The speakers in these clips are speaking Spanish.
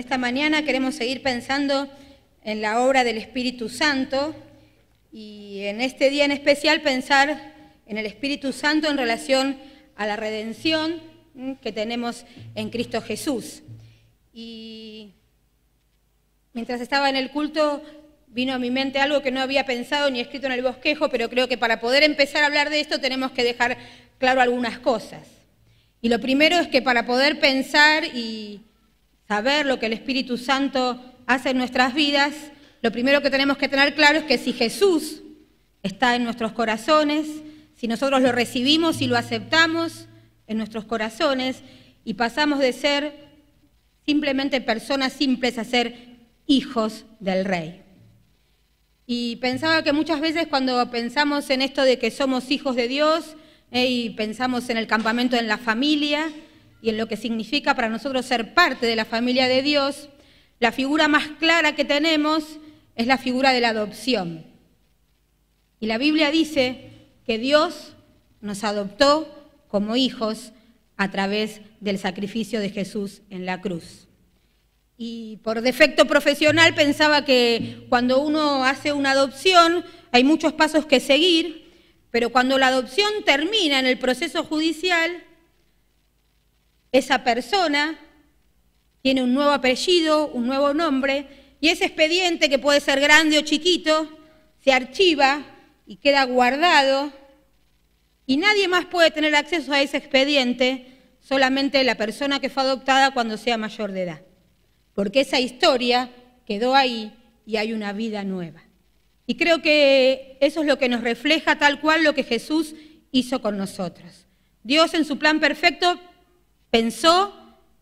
esta mañana queremos seguir pensando en la obra del Espíritu Santo y en este día en especial pensar en el Espíritu Santo en relación a la redención que tenemos en Cristo Jesús. Y mientras estaba en el culto vino a mi mente algo que no había pensado ni escrito en el bosquejo, pero creo que para poder empezar a hablar de esto tenemos que dejar claro algunas cosas. Y lo primero es que para poder pensar y saber lo que el Espíritu Santo hace en nuestras vidas, lo primero que tenemos que tener claro es que si Jesús está en nuestros corazones, si nosotros lo recibimos y lo aceptamos en nuestros corazones y pasamos de ser simplemente personas simples a ser hijos del Rey. Y pensaba que muchas veces cuando pensamos en esto de que somos hijos de Dios y pensamos en el campamento en la familia y en lo que significa para nosotros ser parte de la familia de Dios, la figura más clara que tenemos es la figura de la adopción. Y la Biblia dice que Dios nos adoptó como hijos a través del sacrificio de Jesús en la cruz. Y por defecto profesional pensaba que cuando uno hace una adopción hay muchos pasos que seguir, pero cuando la adopción termina en el proceso judicial, esa persona tiene un nuevo apellido, un nuevo nombre, y ese expediente, que puede ser grande o chiquito, se archiva y queda guardado, y nadie más puede tener acceso a ese expediente, solamente la persona que fue adoptada cuando sea mayor de edad. Porque esa historia quedó ahí y hay una vida nueva. Y creo que eso es lo que nos refleja tal cual lo que Jesús hizo con nosotros. Dios en su plan perfecto pensó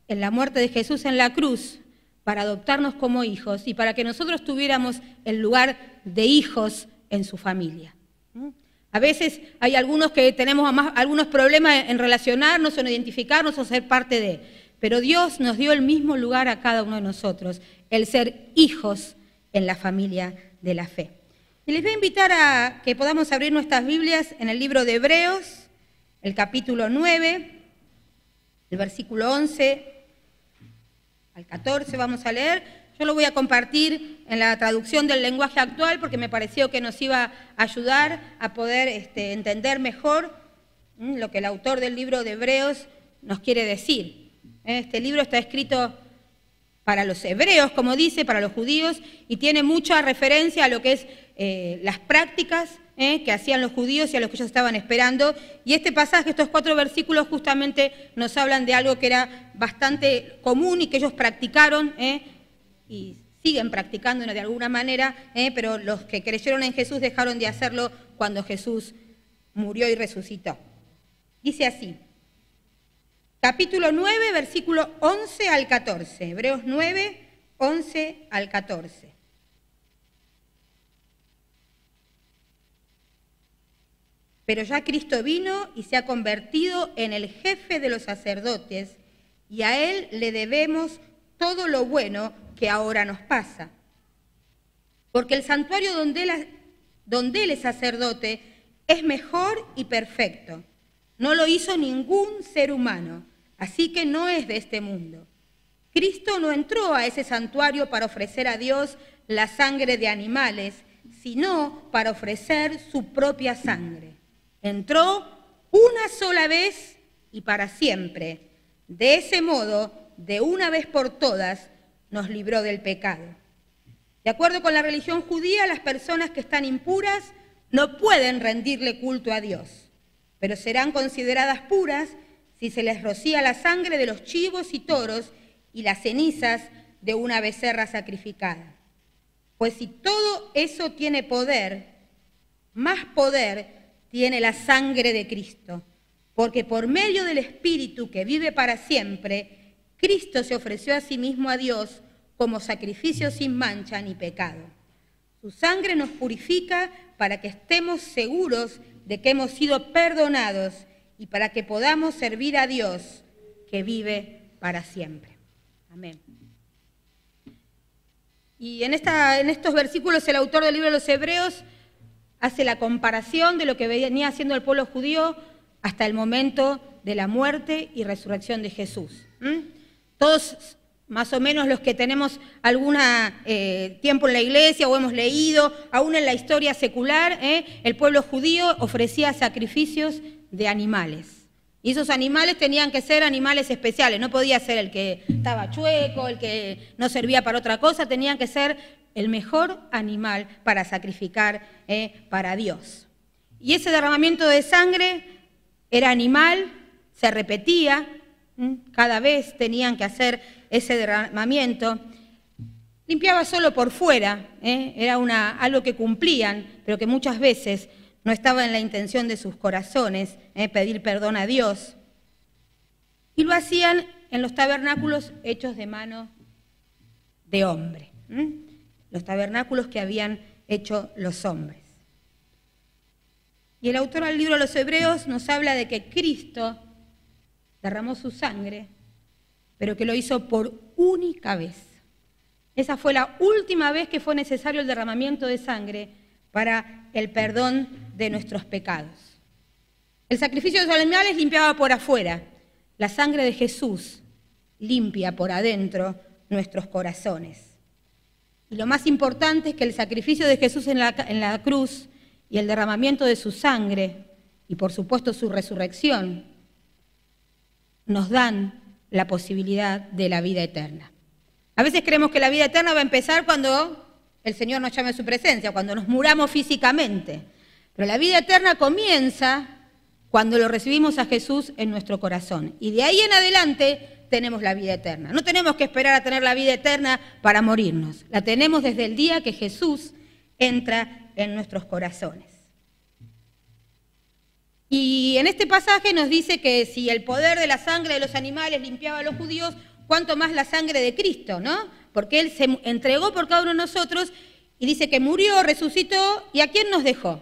en la muerte de Jesús en la cruz para adoptarnos como hijos y para que nosotros tuviéramos el lugar de hijos en su familia. A veces hay algunos que tenemos algunos problemas en relacionarnos, en identificarnos o ser parte de, pero Dios nos dio el mismo lugar a cada uno de nosotros, el ser hijos en la familia de la fe. Y les voy a invitar a que podamos abrir nuestras Biblias en el libro de Hebreos, el capítulo 9, el versículo 11 al 14 vamos a leer. Yo lo voy a compartir en la traducción del lenguaje actual porque me pareció que nos iba a ayudar a poder entender mejor lo que el autor del libro de Hebreos nos quiere decir. Este libro está escrito para los hebreos, como dice, para los judíos, y tiene mucha referencia a lo que es las prácticas que hacían los judíos y a lo que ellos estaban esperando. Y este pasaje, estos 4 versículos, justamente nos hablan de algo que era bastante común y que ellos practicaron y siguen practicándolo de alguna manera, pero los que creyeron en Jesús dejaron de hacerlo cuando Jesús murió y resucitó. Dice así. Capítulo 9, versículo 11 al 14. Hebreos 9, 11 al 14. Pero ya Cristo vino y se ha convertido en el jefe de los sacerdotes, y a Él le debemos todo lo bueno que ahora nos pasa. Porque el santuario donde Él es sacerdote es mejor y perfecto. No lo hizo ningún ser humano, así que no es de este mundo. Cristo no entró a ese santuario para ofrecer a Dios la sangre de animales, sino para ofrecer su propia sangre. Entró una sola vez y para siempre. De ese modo, de una vez por todas, nos libró del pecado. De acuerdo con la religión judía, las personas que están impuras no pueden rendirle culto a Dios, pero serán consideradas puras si se les rocía la sangre de los chivos y toros y las cenizas de una becerra sacrificada. Pues si todo eso tiene poder, más poder tiene la sangre de Cristo, porque por medio del Espíritu que vive para siempre, Cristo se ofreció a sí mismo a Dios como sacrificio sin mancha ni pecado. Su sangre nos purifica para que estemos seguros de que hemos sido perdonados y para que podamos servir a Dios que vive para siempre. Amén. Y en estos versículos el autor del libro de los Hebreos hace la comparación de lo que venía haciendo el pueblo judío hasta el momento de la muerte y resurrección de Jesús. Todos más o menos los que tenemos algún tiempo en la iglesia o hemos leído, aún en la historia secular, el pueblo judío ofrecía sacrificios de animales. Y esos animales tenían que ser animales especiales, no podía ser el que estaba chueco, el que no servía para otra cosa, tenían que ser el mejor animal para sacrificar para Dios. Y ese derramamiento de sangre era animal, se repetía, cada vez tenían que hacer ese derramamiento. Limpiaba solo por fuera, era algo que cumplían, pero que muchas veces no estaba en la intención de sus corazones, pedir perdón a Dios. Y lo hacían en los tabernáculos hechos de mano de hombre, los tabernáculos que habían hecho los hombres. Y el autor del libro de los Hebreos nos habla de que Cristo derramó su sangre, pero que lo hizo por única vez. Esa fue la última vez que fue necesario el derramamiento de sangre para el perdón de nuestros pecados. El sacrificio de los animales limpiaba por afuera. La sangre de Jesús limpia por adentro nuestros corazones. Y lo más importante es que el sacrificio de Jesús en la cruz y el derramamiento de su sangre, y por supuesto su resurrección, nos dan la posibilidad de la vida eterna. A veces creemos que la vida eterna va a empezar cuando el Señor nos llame a su presencia, cuando nos muramos físicamente. Pero la vida eterna comienza cuando lo recibimos a Jesús en nuestro corazón. Y de ahí en adelante tenemos la vida eterna. No tenemos que esperar a tener la vida eterna para morirnos. La tenemos desde el día que Jesús entra en nuestros corazones. Y en este pasaje nos dice que si el poder de la sangre de los animales limpiaba a los judíos, cuánto más la sangre de Cristo, ¿no? Porque Él se entregó por cada uno de nosotros y dice que murió, resucitó, ¿y a quién nos dejó?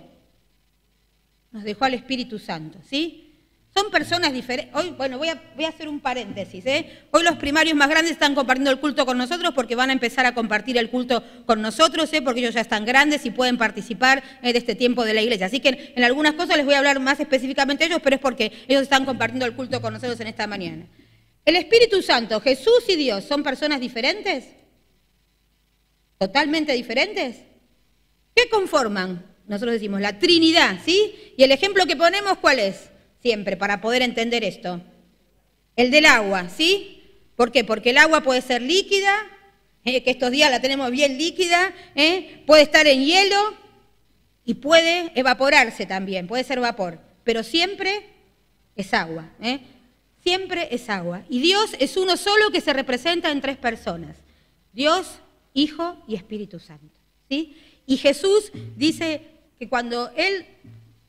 Nos dejó al Espíritu Santo, ¿sí? Son personas diferentes. Hoy, bueno, voy a hacer un paréntesis, Hoy los primarios más grandes están compartiendo el culto con nosotros porque van a empezar a compartir el culto con nosotros, porque ellos ya están grandes y pueden participar de este tiempo de la iglesia. Así que en algunas cosas les voy a hablar más específicamente a ellos, pero es porque ellos están compartiendo el culto con nosotros en esta mañana. ¿El Espíritu Santo, Jesús y Dios son personas diferentes? ¿Totalmente diferentes? ¿Qué conforman? Nosotros decimos la Trinidad, ¿sí? Y el ejemplo que ponemos, ¿cuál es? Siempre, para poder entender esto. El del agua, ¿sí? ¿Por qué? Porque el agua puede ser líquida, que estos días la tenemos bien líquida, puede estar en hielo y puede evaporarse también, puede ser vapor, pero siempre es agua, Siempre es agua. Y Dios es uno solo que se representa en tres personas. Dios, Hijo y Espíritu Santo, ¿sí? Y Jesús dice que cuando Él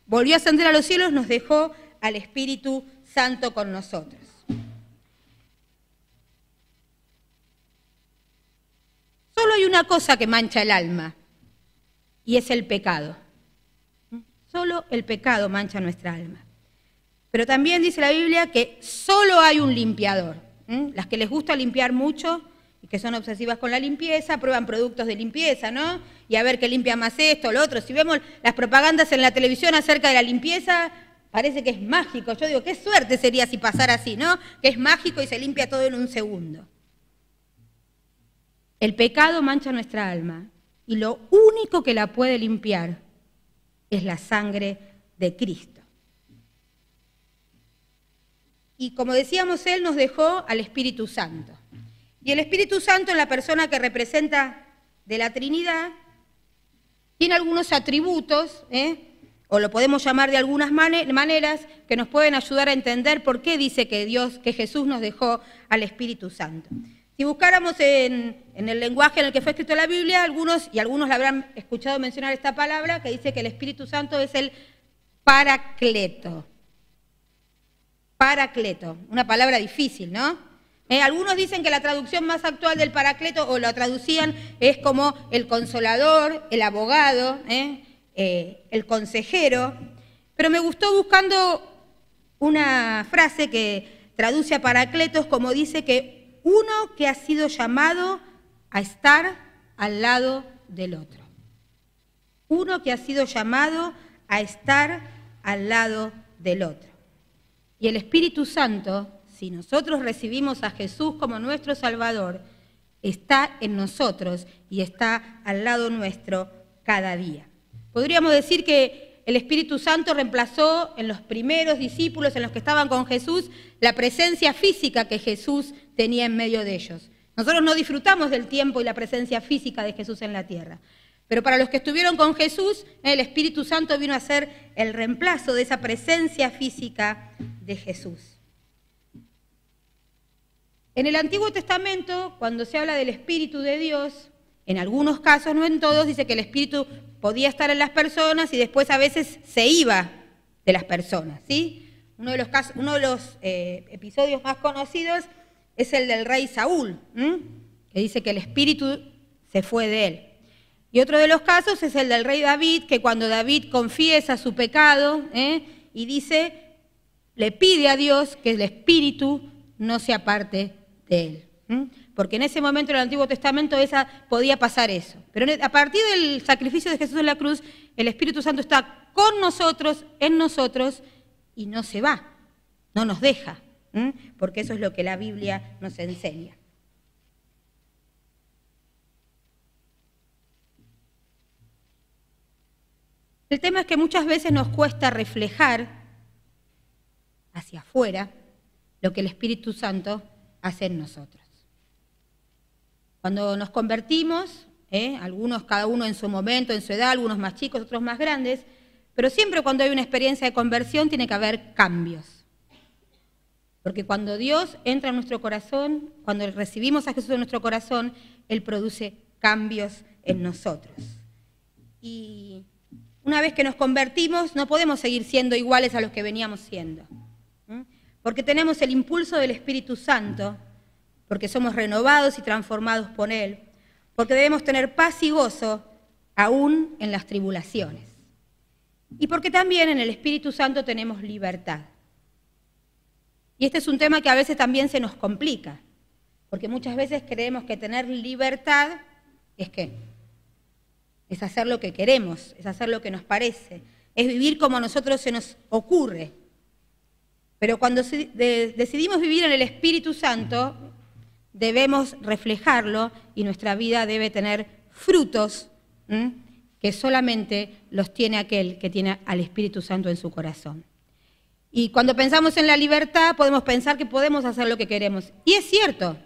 volvió a ascender a los cielos, nos dejó al Espíritu Santo con nosotros. Solo hay una cosa que mancha el alma, y es el pecado. Solo el pecado mancha nuestra alma. Pero también dice la Biblia que solo hay un limpiador. Las que les gusta limpiar mucho y que son obsesivas con la limpieza, prueban productos de limpieza, ¿no? Y a ver qué limpia más esto, lo otro. Si vemos las propagandas en la televisión acerca de la limpieza, parece que es mágico. Yo digo, qué suerte sería si pasara así, ¿no? Que es mágico y se limpia todo en un segundo. El pecado mancha nuestra alma y lo único que la puede limpiar es la sangre de Cristo. Y como decíamos, Él nos dejó al Espíritu Santo. Y el Espíritu Santo, en la persona que representa de la Trinidad, tiene algunos atributos, o lo podemos llamar de algunas maneras, que nos pueden ayudar a entender por qué dice que Jesús nos dejó al Espíritu Santo. Si buscáramos en el lenguaje en el que fue escrito la Biblia, algunos la habrán escuchado mencionar esta palabra, que dice que el Espíritu Santo es el Paracleto. Paracleto, una palabra difícil, ¿no? Algunos dicen que la traducción más actual del Paracleto, o lo traducían, es como el consolador, el abogado, el consejero, pero me gustó buscando una frase que traduce a Paracletos como dice que uno que ha sido llamado a estar al lado del otro. Uno que ha sido llamado a estar al lado del otro. Y el Espíritu Santo si nosotros recibimos a Jesús como nuestro Salvador, está en nosotros y está al lado nuestro cada día. Podríamos decir que el Espíritu Santo reemplazó en los primeros discípulos, en los que estaban con Jesús, la presencia física que Jesús tenía en medio de ellos. Nosotros no disfrutamos del tiempo y la presencia física de Jesús en la tierra. Pero para los que estuvieron con Jesús, el Espíritu Santo vino a ser el reemplazo de esa presencia física de Jesús. En el Antiguo Testamento, cuando se habla del Espíritu de Dios, en algunos casos, no en todos, dice que el Espíritu podía estar en las personas y después a veces se iba de las personas, ¿sí? Uno de los episodios más conocidos es el del rey Saúl, que dice que el Espíritu se fue de él. Y otro de los casos es el del rey David, que cuando David confiesa su pecado y dice, le pide a Dios que el Espíritu no se aparte de él. Porque en ese momento en el Antiguo Testamento podía pasar eso. Pero a partir del sacrificio de Jesús en la cruz, el Espíritu Santo está con nosotros, en nosotros, y no se va, no nos deja, porque eso es lo que la Biblia nos enseña. El tema es que muchas veces nos cuesta reflejar hacia afuera lo que el Espíritu Santo hace en nosotros. Cuando nos convertimos, algunos, cada uno en su momento, en su edad, algunos más chicos, otros más grandes, pero siempre cuando hay una experiencia de conversión tiene que haber cambios. Porque cuando Dios entra en nuestro corazón, cuando recibimos a Jesús en nuestro corazón, Él produce cambios en nosotros. Y una vez que nos convertimos, no podemos seguir siendo iguales a los que veníamos siendo. Porque tenemos el impulso del Espíritu Santo, porque somos renovados y transformados por Él, porque debemos tener paz y gozo aún en las tribulaciones. Y porque también en el Espíritu Santo tenemos libertad. Y este es un tema que a veces también se nos complica, porque muchas veces creemos que tener libertad es ¿qué? Es hacer lo que queremos, es hacer lo que nos parece, es vivir como a nosotros se nos ocurre. Pero cuando decidimos vivir en el Espíritu Santo, debemos reflejarlo y nuestra vida debe tener frutos que solamente los tiene aquel que tiene al Espíritu Santo en su corazón. Y cuando pensamos en la libertad podemos pensar que podemos hacer lo que queremos. Y es cierto,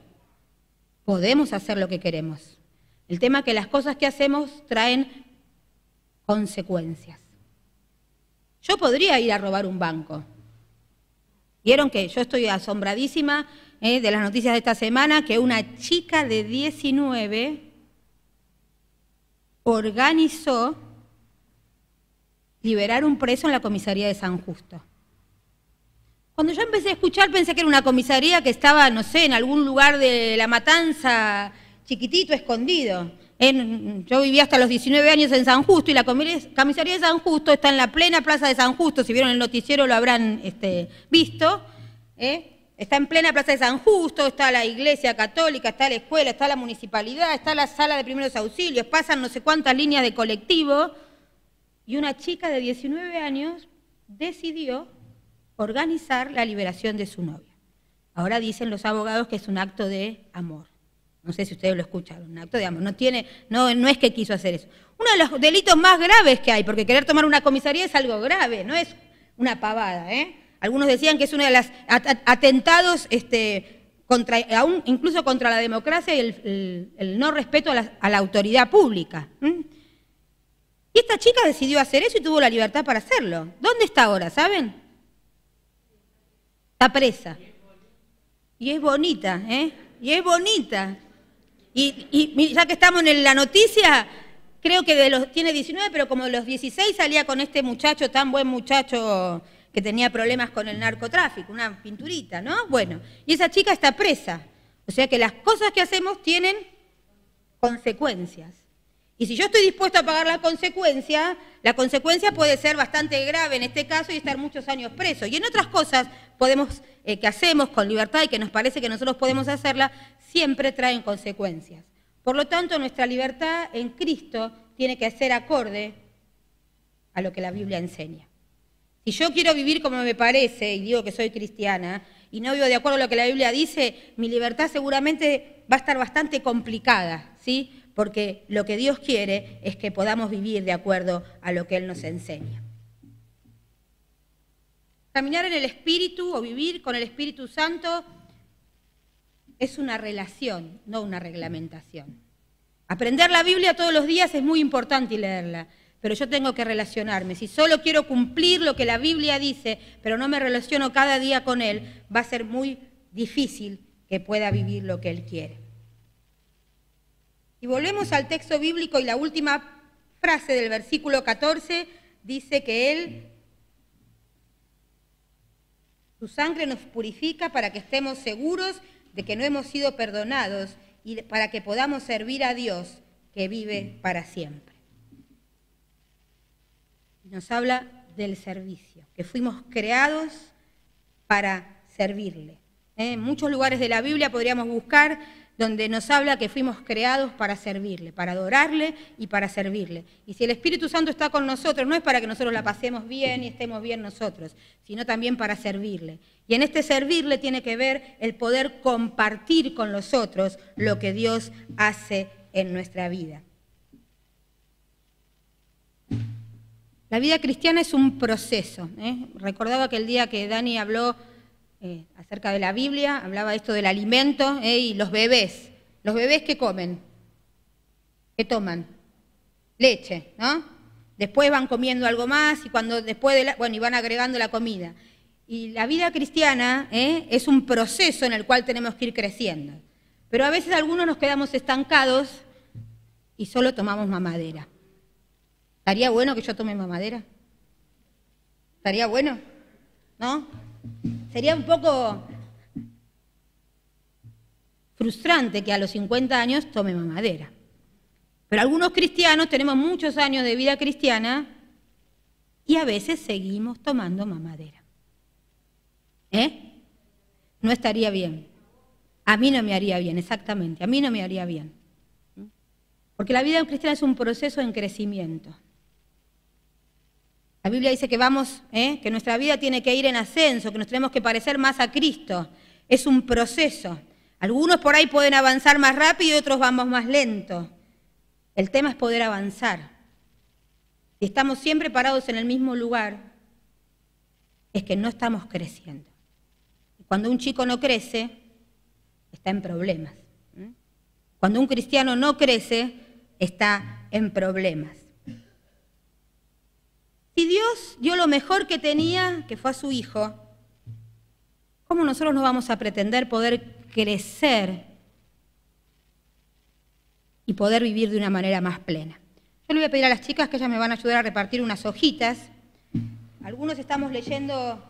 podemos hacer lo que queremos. El tema es que las cosas que hacemos traen consecuencias. Yo podría ir a robar un banco. Vieron que yo estoy asombradísima de las noticias de esta semana, que una chica de 19 organizó liberar un preso en la comisaría de San Justo. Cuando yo empecé a escuchar pensé que era una comisaría que estaba, no sé, en algún lugar de La Matanza, chiquitito, escondido. Yo vivía hasta los 19 años en San Justo y la comisaría de San Justo está en la plena plaza de San Justo. Si vieron el noticiero lo habrán visto. Está en plena plaza de San Justo, está la iglesia católica, está la escuela, está la municipalidad, está la sala de primeros auxilios, pasan no sé cuántas líneas de colectivo. Y una chica de 19 años decidió organizar la liberación de su novia. Ahora dicen los abogados que es un acto de amor. No sé si ustedes lo escucharon, un acto de amor. No es que quiso hacer eso. Uno de los delitos más graves que hay, porque querer tomar una comisaría es algo grave, no es una pavada. Algunos decían que es uno de los atentados incluso contra la democracia y el no respeto a la autoridad pública. Y esta chica decidió hacer eso y tuvo la libertad para hacerlo. ¿Dónde está ahora, saben? Está presa. Y es bonita, Y es bonita. Y ya que estamos en la noticia, creo que tiene 19, pero como de los 16 salía con este muchacho, tan buen muchacho que tenía problemas con el narcotráfico, una pinturita, ¿no? Bueno, y esa chica está presa. O sea que las cosas que hacemos tienen consecuencias. Y si yo estoy dispuesto a pagar la consecuencia puede ser bastante grave en este caso y estar muchos años preso. Y en otras cosas que hacemos con libertad y que nos parece que nosotros podemos hacerla, siempre traen consecuencias. Por lo tanto, nuestra libertad en Cristo tiene que ser acorde a lo que la Biblia enseña. Si yo quiero vivir como me parece y digo que soy cristiana y no vivo de acuerdo a lo que la Biblia dice, mi libertad seguramente va a estar bastante complicada, ¿sí? Porque lo que Dios quiere es que podamos vivir de acuerdo a lo que Él nos enseña. Caminar en el Espíritu o vivir con el Espíritu Santo es una relación, no una reglamentación. Aprender la Biblia todos los días es muy importante y leerla, pero yo tengo que relacionarme. Si solo quiero cumplir lo que la Biblia dice, pero no me relaciono cada día con Él, va a ser muy difícil que pueda vivir lo que Él quiere. Y volvemos al texto bíblico y la última frase del versículo 14 dice que Él, su sangre nos purifica para que estemos seguros de que no hemos sido perdonados y para que podamos servir a Dios que vive para siempre. Nos habla del servicio, que fuimos creados para servirle. En muchos lugares de la Biblia podríamos buscar donde nos habla que fuimos creados para servirle, para adorarle y para servirle. Y si el Espíritu Santo está con nosotros, no es para que nosotros la pasemos bien y estemos bien nosotros, sino también para servirle. Y en este servirle tiene que ver el poder compartir con los otros lo que Dios hace en nuestra vida. La vida cristiana es un proceso. Recordaba que el día que Dani habló acerca de la Biblia, hablaba esto del alimento y los bebés. ¿Los bebés qué comen? ¿Qué toman? Leche, ¿no? Después van comiendo algo más y cuando después y van agregando la comida. Y la vida cristiana es un proceso en el cual tenemos que ir creciendo. Pero a veces algunos nos quedamos estancados y solo tomamos mamadera. ¿Estaría bueno que yo tome mamadera? ¿Estaría bueno? ¿No? Sería un poco frustrante que a los 50 años tome mamadera. Pero algunos cristianos tenemos muchos años de vida cristiana y a veces seguimos tomando mamadera. No estaría bien. A mí no me haría bien, exactamente. A mí no me haría bien. Porque la vida cristiana es un proceso en crecimiento. La Biblia dice que que nuestra vida tiene que ir en ascenso, que nos tenemos que parecer más a Cristo. Es un proceso. Algunos por ahí pueden avanzar más rápido y otros vamos más lento. El tema es poder avanzar. Si estamos siempre parados en el mismo lugar, es que no estamos creciendo. Y cuando un chico no crece, está en problemas. Cuando un cristiano no crece, está en problemas. Si Dios dio lo mejor que tenía, que fue a su Hijo, ¿cómo nosotros no vamos a pretender poder crecer y poder vivir de una manera más plena? Yo le voy a pedir a las chicas que ellas me van a ayudar a repartir unas hojitas. Algunos estamos leyendo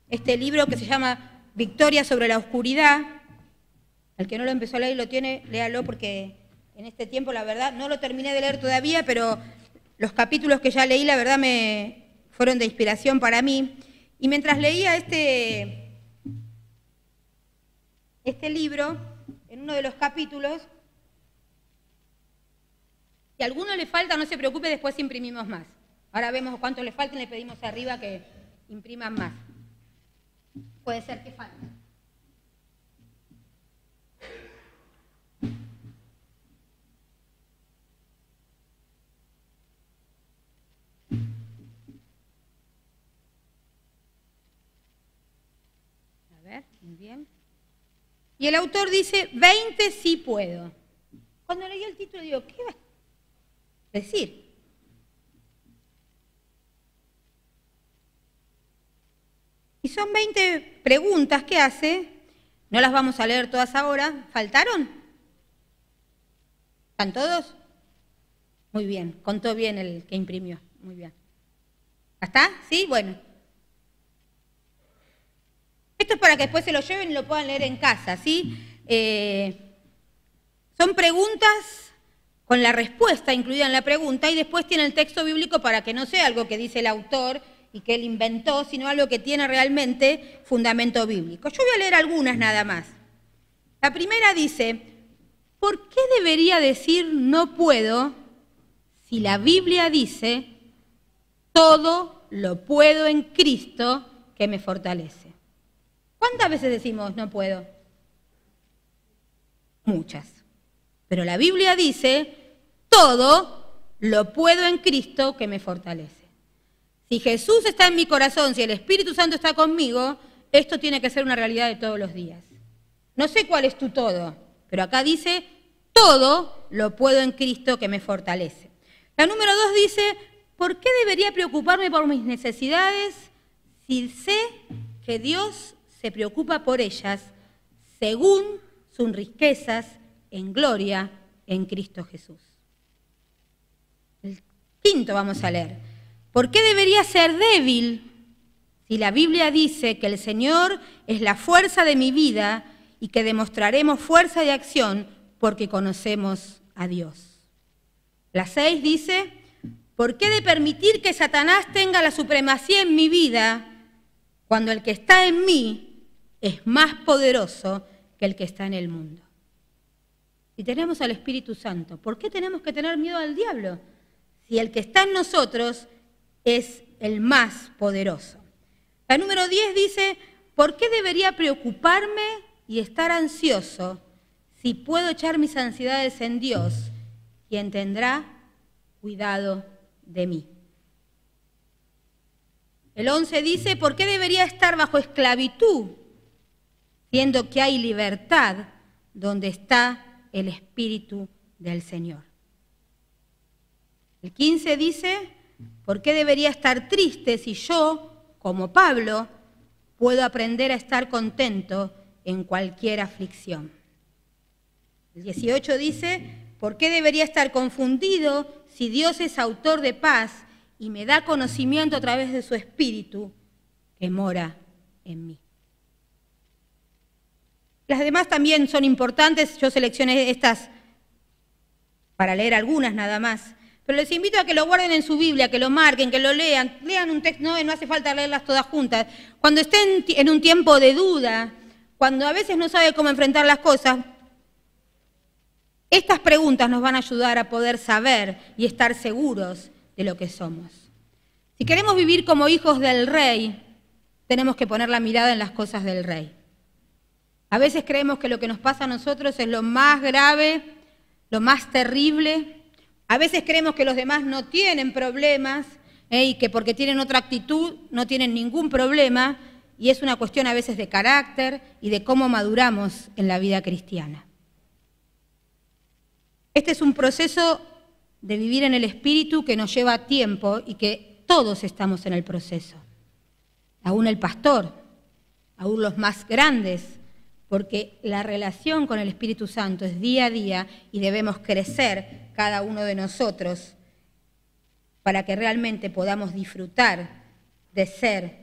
este libro que se llama Victoria sobre la oscuridad. El que no lo empezó a leer y lo tiene, léalo porque en este tiempo, la verdad, no lo terminé de leer todavía, pero los capítulos que ya leí, la verdad, me fueron de inspiración para mí. Y mientras leía este libro, en uno de los capítulos, si a alguno le falta, no se preocupe, después imprimimos más. Ahora vemos cuánto le falta y le pedimos arriba que impriman más. Puede ser que falte. Muy bien. Y el autor dice, 20 sí puedo. Cuando leí el título digo, ¿qué va a decir? Y son 20 preguntas que hace, no las vamos a leer todas ahora. ¿Faltaron? ¿Están todos? Muy bien, contó bien el que imprimió. Muy bien. ¿Está? ¿Sí? Bueno. Esto es para que después se lo lleven y lo puedan leer en casa, ¿sí? Son preguntas con la respuesta incluida en la pregunta y después tiene el texto bíblico para que no sea algo que dice el autor y que él inventó, sino algo que tiene realmente fundamento bíblico. Yo voy a leer algunas nada más. La primera dice, ¿por qué debería decir no puedo si la Biblia dice todo lo puedo en Cristo que me fortalece? ¿Cuántas veces decimos no puedo? Muchas. Pero la Biblia dice, todo lo puedo en Cristo que me fortalece. Si Jesús está en mi corazón, si el Espíritu Santo está conmigo, esto tiene que ser una realidad de todos los días. No sé cuál es tu todo, pero acá dice, todo lo puedo en Cristo que me fortalece. La número 2 dice, ¿por qué debería preocuparme por mis necesidades si sé que Dios se preocupa por ellas según sus riquezas en gloria en Cristo Jesús? El quinto vamos a leer. ¿Por qué debería ser débil si la Biblia dice que el Señor es la fuerza de mi vida y que demostraremos fuerza de acción porque conocemos a Dios? La 6 dice, ¿por qué de permitir que Satanás tenga la supremacía en mi vida cuando el que está en mí es más poderoso que el que está en el mundo? Si tenemos al Espíritu Santo, ¿por qué tenemos que tener miedo al diablo? Si el que está en nosotros es el más poderoso. La número 10 dice, ¿por qué debería preocuparme y estar ansioso si puedo echar mis ansiedades en Dios, quien tendrá cuidado de mí? El 11 dice, ¿por qué debería estar bajo esclavitud, siendo que hay libertad donde está el Espíritu del Señor? El 15 dice, ¿por qué debería estar triste si yo, como Pablo, puedo aprender a estar contento en cualquier aflicción? El 18 dice, ¿por qué debería estar confundido si Dios es autor de paz y me da conocimiento a través de su Espíritu que mora en mí? Las demás también son importantes, yo seleccioné estas para leer algunas nada más, pero les invito a que lo guarden en su Biblia, que lo marquen, que lo lean un texto, no hace falta leerlas todas juntas. Cuando estén en un tiempo de duda, cuando a veces no sabe cómo enfrentar las cosas, estas preguntas nos van a ayudar a poder saber y estar seguros de lo que somos. Si queremos vivir como hijos del Rey, tenemos que poner la mirada en las cosas del Rey. A veces creemos que lo que nos pasa a nosotros es lo más grave, lo más terrible. A veces creemos que los demás no tienen problemas y que porque tienen otra actitud no tienen ningún problema, y es una cuestión a veces de carácter y de cómo maduramos en la vida cristiana. Este es un proceso de vivir en el Espíritu que nos lleva tiempo y que todos estamos en el proceso. Aún el pastor, aún los más grandes, porque la relación con el Espíritu Santo es día a día y debemos crecer cada uno de nosotros para que realmente podamos disfrutar de ser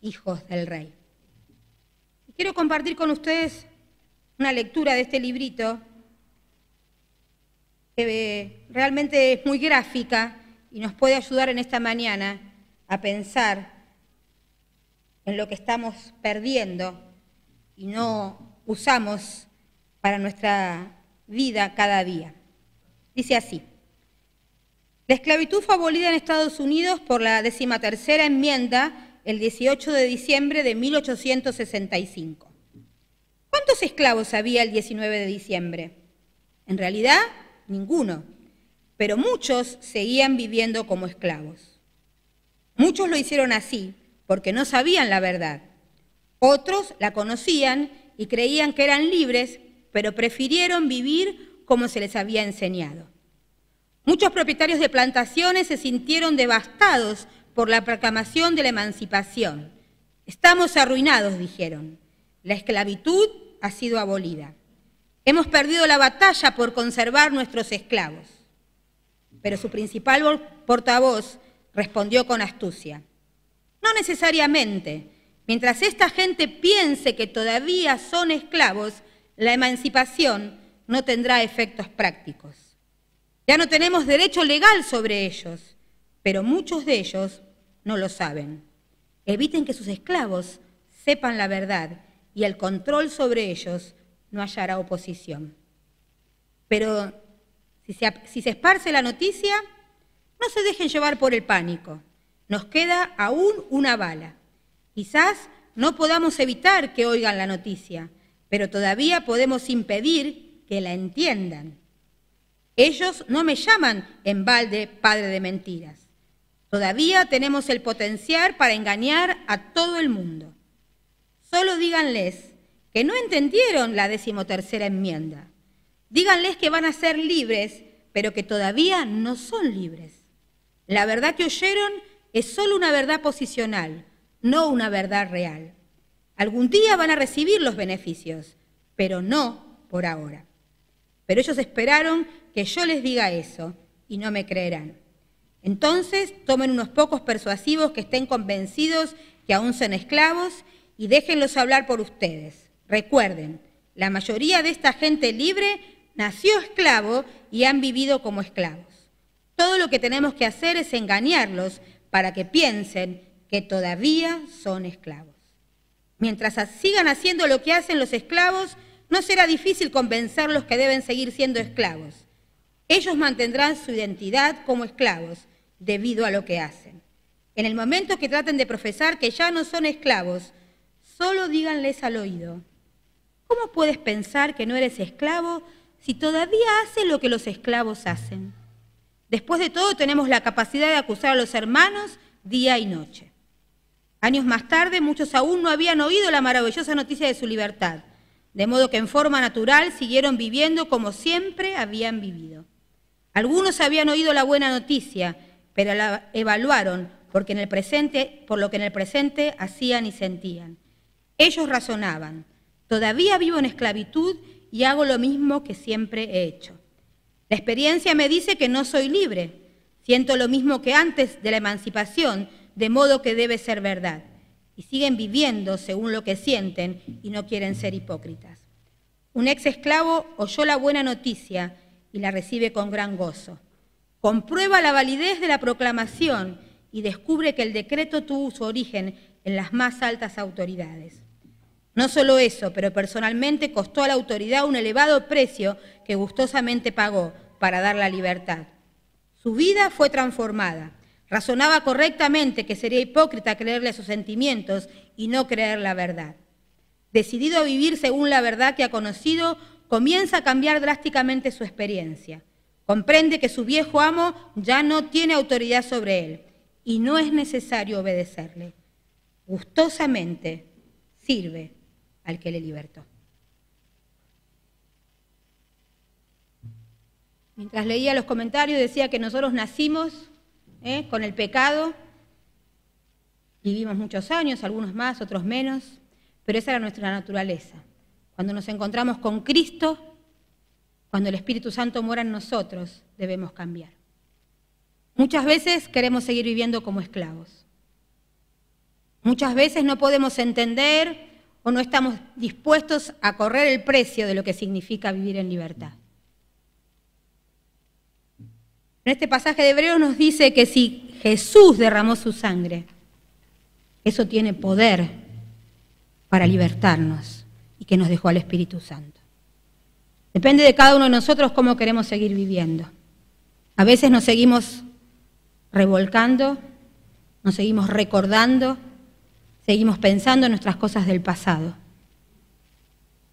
hijos del Rey. Y quiero compartir con ustedes una lectura de este librito que realmente es muy gráfica y nos puede ayudar en esta mañana a pensar en lo que estamos perdiendo y no usamos para nuestra vida cada día. Dice así: la esclavitud fue abolida en Estados Unidos por la 13ª enmienda el 18 de diciembre de 1865. ¿Cuántos esclavos había el 19 de diciembre? En realidad, ninguno, pero muchos seguían viviendo como esclavos. Muchos lo hicieron así porque no sabían la verdad. Otros la conocían y creían que eran libres, pero prefirieron vivir como se les había enseñado. Muchos propietarios de plantaciones se sintieron devastados por la proclamación de la emancipación. Estamos arruinados, dijeron. La esclavitud ha sido abolida. Hemos perdido la batalla por conservar nuestros esclavos. Pero su principal portavoz respondió con astucia: no necesariamente. Mientras esta gente piense que todavía son esclavos, la emancipación no tendrá efectos prácticos. Ya no tenemos derecho legal sobre ellos, pero muchos de ellos no lo saben. Eviten que sus esclavos sepan la verdad y el control sobre ellos no hallará oposición. Pero si se esparce la noticia, no se dejen llevar por el pánico. Nos queda aún una bala. Quizás no podamos evitar que oigan la noticia, pero todavía podemos impedir que la entiendan. Ellos no me llaman en balde padre de mentiras. Todavía tenemos el potencial para engañar a todo el mundo. Solo díganles que no entendieron la 13ª enmienda. Díganles que van a ser libres, pero que todavía no son libres. La verdad que oyeron es solo una verdad posicional, no una verdad real. Algún día van a recibir los beneficios, pero no por ahora. Pero ellos esperaron que yo les diga eso y no me creerán. Entonces tomen unos pocos persuasivos que estén convencidos que aún son esclavos y déjenlos hablar por ustedes. Recuerden, la mayoría de esta gente libre nació esclavo y han vivido como esclavos. Todo lo que tenemos que hacer es engañarlos para que piensen que todavía son esclavos. Mientras sigan haciendo lo que hacen los esclavos, no será difícil convencerlos que deben seguir siendo esclavos. Ellos mantendrán su identidad como esclavos debido a lo que hacen. En el momento que traten de profesar que ya no son esclavos, solo díganles al oído: ¿cómo puedes pensar que no eres esclavo si todavía haces lo que los esclavos hacen? Después de todo, tenemos la capacidad de acusar a los hermanos día y noche. Años más tarde, muchos aún no habían oído la maravillosa noticia de su libertad, de modo que en forma natural siguieron viviendo como siempre habían vivido. Algunos habían oído la buena noticia, pero la evaluaron por lo que en el presente hacían y sentían. Ellos razonaban: todavía vivo en esclavitud y hago lo mismo que siempre he hecho. La experiencia me dice que no soy libre. Siento lo mismo que antes de la emancipación, de modo que debe ser verdad. Y siguen viviendo según lo que sienten y no quieren ser hipócritas. Un ex esclavo oyó la buena noticia y la recibe con gran gozo. Comprueba la validez de la proclamación y descubre que el decreto tuvo su origen en las más altas autoridades. No solo eso, pero personalmente costó a la autoridad un elevado precio que gustosamente pagó para dar la libertad. Su vida fue transformada. Razonaba correctamente que sería hipócrita creerle a sus sentimientos y no creer la verdad. Decidido a vivir según la verdad que ha conocido, comienza a cambiar drásticamente su experiencia. Comprende que su viejo amo ya no tiene autoridad sobre él y no es necesario obedecerle. Gustosamente sirve al que le libertó. Mientras leía los comentarios decía que nosotros nacimos con el pecado, vivimos muchos años, algunos más, otros menos, pero esa era nuestra naturaleza. Cuando nos encontramos con Cristo, cuando el Espíritu Santo mora en nosotros, debemos cambiar. Muchas veces queremos seguir viviendo como esclavos. Muchas veces no podemos entender o no estamos dispuestos a correr el precio de lo que significa vivir en libertad. En este pasaje de Hebreos nos dice que si Jesús derramó su sangre, eso tiene poder para libertarnos y que nos dejó al Espíritu Santo. Depende de cada uno de nosotros cómo queremos seguir viviendo. A veces nos seguimos revolcando, nos seguimos recordando, seguimos pensando en nuestras cosas del pasado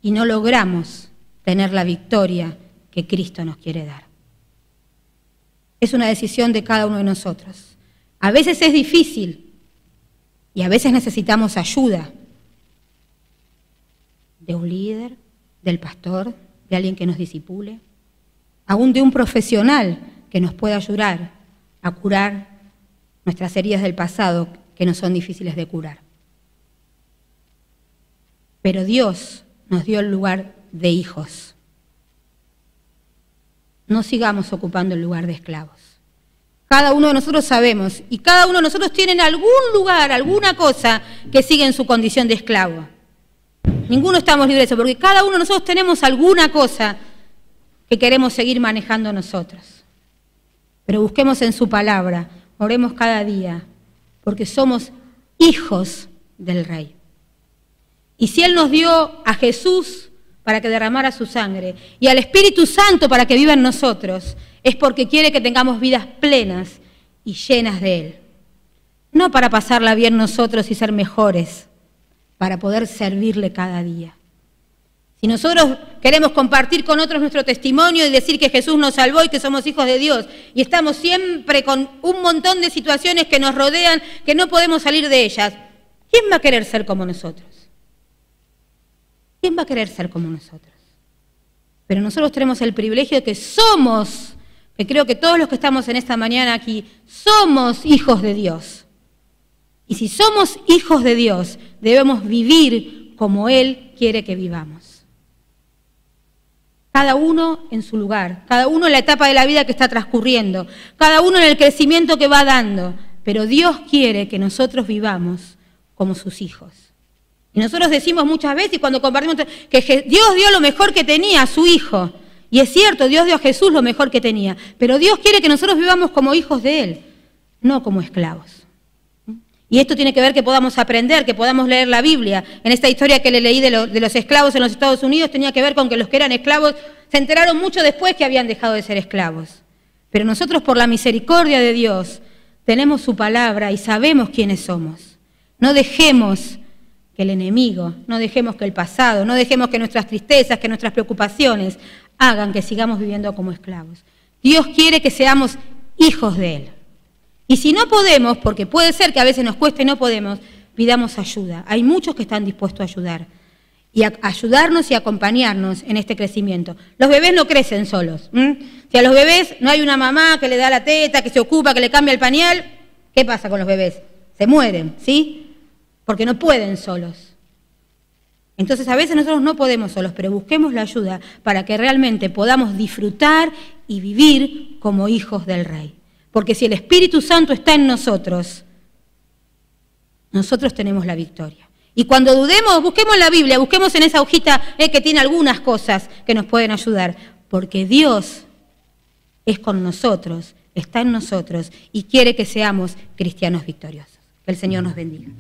y no logramos tener la victoria que Cristo nos quiere dar. Es una decisión de cada uno de nosotros. A veces es difícil y a veces necesitamos ayuda de un líder, del pastor, de alguien que nos discipule, aún de un profesional que nos pueda ayudar a curar nuestras heridas del pasado que no son difíciles de curar. Pero Dios nos dio el lugar de hijos. No sigamos ocupando el lugar de esclavos. Cada uno de nosotros sabemos, y cada uno de nosotros tiene en algún lugar, alguna cosa que sigue en su condición de esclavo. Ninguno estamos libres de eso, porque cada uno de nosotros tenemos alguna cosa que queremos seguir manejando nosotros. Pero busquemos en su palabra, oremos cada día, porque somos hijos del Rey. Y si Él nos dio a Jesús para que derramara su sangre y al Espíritu Santo para que viva en nosotros, es porque quiere que tengamos vidas plenas y llenas de Él. No para pasarla bien nosotros y ser mejores, para poder servirle cada día. Si nosotros queremos compartir con otros nuestro testimonio y decir que Jesús nos salvó y que somos hijos de Dios, y estamos siempre con un montón de situaciones que nos rodean, que no podemos salir de ellas, ¿quién va a querer ser como nosotros? ¿Quién va a querer ser como nosotros? Pero nosotros tenemos el privilegio de que somos, que creo que todos los que estamos en esta mañana aquí, somos hijos de Dios. Y si somos hijos de Dios, debemos vivir como Él quiere que vivamos. Cada uno en su lugar, cada uno en la etapa de la vida que está transcurriendo, cada uno en el crecimiento que va dando, pero Dios quiere que nosotros vivamos como sus hijos. Y nosotros decimos muchas veces, cuando compartimos, que Dios dio lo mejor que tenía a su Hijo. Y es cierto, Dios dio a Jesús lo mejor que tenía, pero Dios quiere que nosotros vivamos como hijos de Él, no como esclavos. Y esto tiene que ver que podamos aprender, que podamos leer la Biblia. En esta historia que le leí de los esclavos en los Estados Unidos tenía que ver con que los que eran esclavos se enteraron mucho después que habían dejado de ser esclavos. Pero nosotros, por la misericordia de Dios, tenemos su palabra y sabemos quiénes somos. No dejemos que el enemigo, no dejemos que el pasado, no dejemos que nuestras tristezas, que nuestras preocupaciones hagan que sigamos viviendo como esclavos. Dios quiere que seamos hijos de Él. Y si no podemos, porque puede ser que a veces nos cueste y no podemos, pidamos ayuda. Hay muchos que están dispuestos a ayudar y a ayudarnos y acompañarnos en este crecimiento. Los bebés no crecen solos. Si a los bebés no hay una mamá que le da la teta, que se ocupa, que le cambia el pañal, ¿qué pasa con los bebés? Se mueren, ¿sí? Porque no pueden solos. Entonces a veces nosotros no podemos solos, pero busquemos la ayuda para que realmente podamos disfrutar y vivir como hijos del Rey. Porque si el Espíritu Santo está en nosotros, nosotros tenemos la victoria. Y cuando dudemos, busquemos la Biblia, busquemos en esa hojita que tiene algunas cosas que nos pueden ayudar. Porque Dios es con nosotros, está en nosotros y quiere que seamos cristianos victoriosos. Que el Señor nos bendiga.